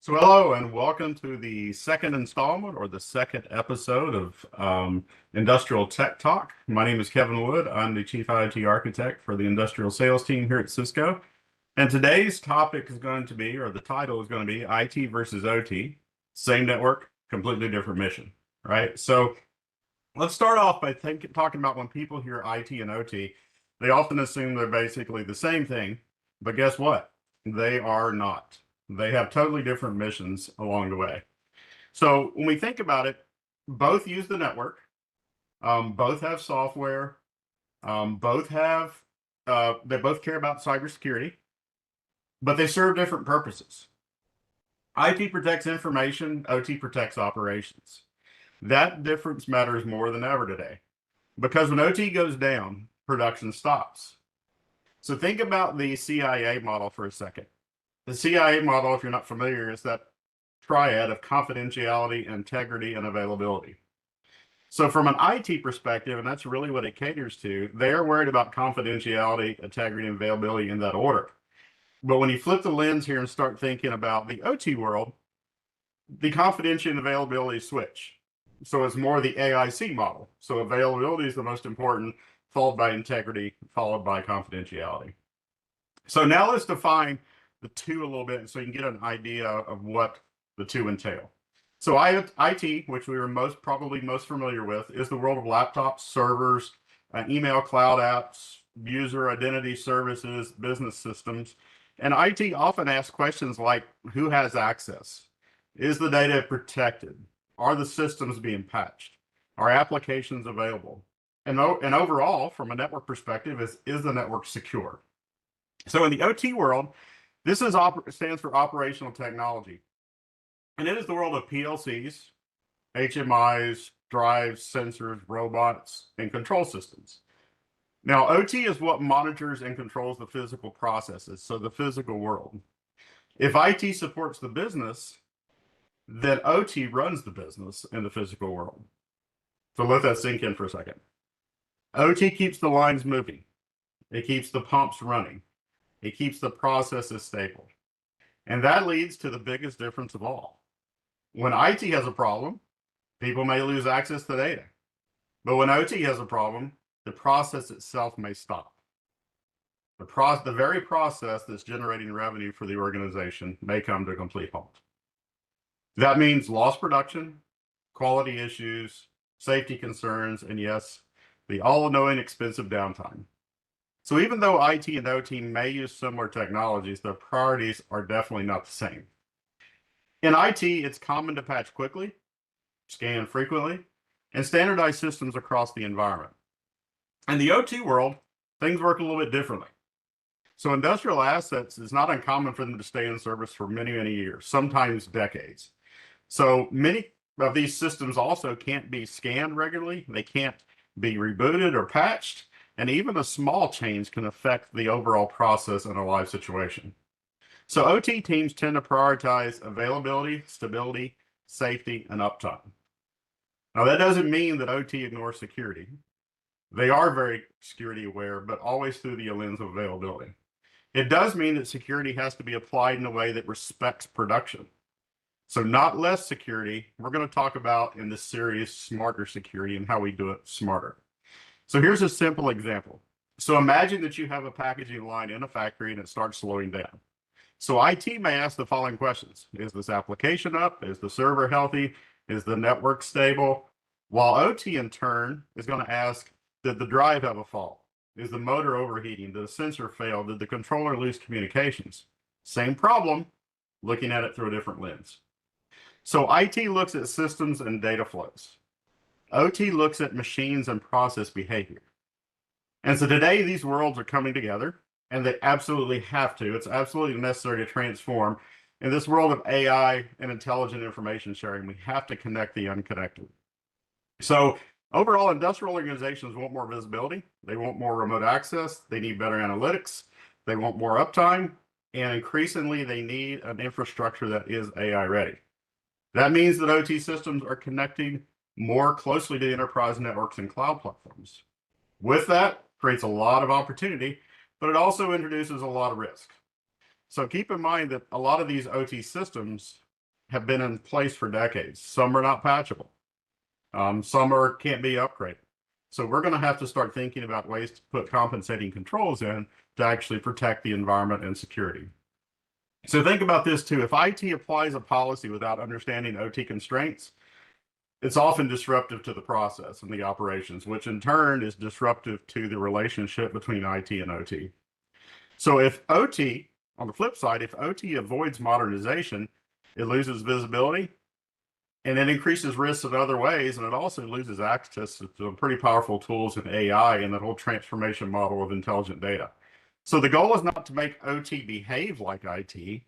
So hello and welcome to the second installment or the second episode of Industrial Tech Talk. My name is Kevin Wood. I'm the Chief IoT Architect for the Industrial Sales Team here at Cisco. And today's topic is going to be, or the title is going to be IT versus OT. Same network, completely different mission, right? So let's start off by talking about when people hear IT and OT, they often assume they're basically the same thing, but guess what? They are not. They have totally different missions along the way. So when we think about it, both use the network, both have software, both have they both care about cybersecurity, but they serve different purposes. IT protects information, OT protects operations. That difference matters more than ever today, because when OT goes down, production stops. So think about the CIA model for a second. The CIA model, if you're not familiar, is that triad of confidentiality, integrity, and availability. So from an IT perspective, and that's really what it caters to, they're worried about confidentiality, integrity, and availability in that order. But when you flip the lens here and start thinking about the OT world, the confidentiality and availability switch. So it's more the AIC model. So availability is the most important, followed by integrity, followed by confidentiality. So now let's define the two a little bit so you can get an idea of what the two entail. So IT, which we are probably most familiar with, is the world of laptops, servers, email, cloud apps, user identity services, business systems. And IT often asks questions like, who has access? Is the data protected? Are the systems being patched? Are applications available? And overall, from a network perspective, is the network secure? So in the OT world, this stands for operational technology. And it is the world of PLCs, HMIs, drives, sensors, robots, and control systems. Now, OT is what monitors and controls the physical processes, so the physical world. If IT supports the business, then OT runs the business in the physical world. So let that sink in for a second. OT keeps the lines moving. It keeps the pumps running. It keeps the processes stable. And that leads to the biggest difference of all. When IT has a problem, people may lose access to data. But when OT has a problem, the process itself may stop. The very process that's generating revenue for the organization may come to a complete halt. That means lost production, quality issues, safety concerns, and yes, the all-knowing expensive downtime. So even though IT and OT may use similar technologies, their priorities are definitely not the same. In IT, it's common to patch quickly, scan frequently, and standardize systems across the environment. In the OT world, things work a little bit differently. So industrial assets is not uncommon for them to stay in service for many, many years, sometimes decades. So many of these systems also can't be scanned regularly. They can't be rebooted or patched. And even a small change can affect the overall process in a live situation. So OT teams tend to prioritize availability, stability, safety, and uptime. Now that doesn't mean that OT ignores security. They are very security aware, but always through the lens of availability. It does mean that security has to be applied in a way that respects production. So not less security. We're going to talk about in this series smarter security and how we do it smarter. So here's a simple example. So imagine that you have a packaging line in a factory and it starts slowing down. So IT may ask the following questions. Is this application up? Is the server healthy? Is the network stable? While OT in turn is going to ask, did the drive have a fault? Is the motor overheating? Did the sensor fail? Did the controller lose communications? Same problem, looking at it through a different lens. So IT looks at systems and data flows. OT looks at machines and process behavior. And so today these worlds are coming together and they absolutely have to. It's absolutely necessary to transform. In this world of AI and intelligent information sharing, we have to connect the unconnected. So overall, industrial organizations want more visibility. They want more remote access. They need better analytics. They want more uptime. And increasingly, they need an infrastructure that is AI ready. That means that OT systems are connecting more closely to enterprise networks and cloud platforms. With that, creates a lot of opportunity, but it also introduces a lot of risk. So keep in mind that a lot of these OT systems have been in place for decades. Some are not patchable. Some can't be upgraded. So we're going to have to start thinking about ways to put compensating controls in to actually protect the environment and security. So think about this too. If IT applies a policy without understanding OT constraints, it's often disruptive to the process and the operations, which in turn is disruptive to the relationship between IT and OT. So if OT, on the flip side, if OT avoids modernization, it loses visibility and it increases risks in other ways. And it also loses access to some pretty powerful tools in AI and the whole transformation model of intelligent data. So the goal is not to make OT behave like IT.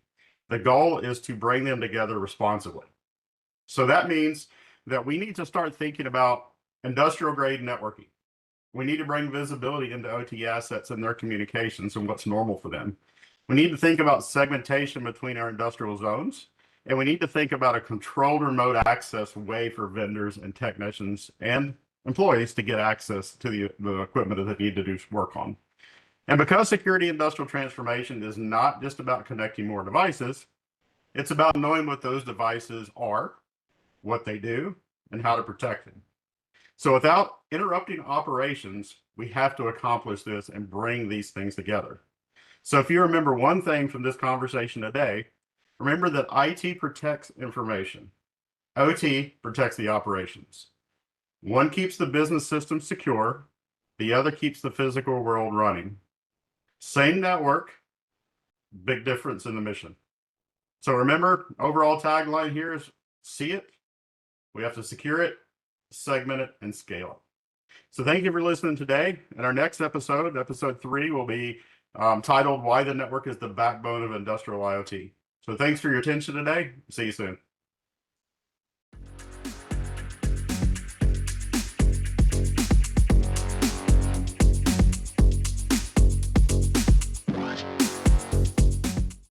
The goal is to bring them together responsibly. So that means that we need to start thinking about industrial grade networking. We need to bring visibility into OT assets and their communications and what's normal for them. We need to think about segmentation between our industrial zones, and we need to think about a controlled remote access way for vendors and technicians and employees to get access to the equipment that they need to do work on. And because security industrial transformation is not just about connecting more devices, it's about knowing what those devices are, what they do, and how to protect them. So without interrupting operations, we have to accomplish this and bring these things together. So if you remember one thing from this conversation today, remember that IT protects information. OT protects the operations. One keeps the business system secure. The other keeps the physical world running. Same network, big difference in the mission. So remember, overall tagline here is see it. We have to secure it, segment it, and scale it. So thank you for listening today. In our next episode, episode 3, will be titled Why the Network is the Backbone of Industrial IoT. So thanks for your attention today. See you soon.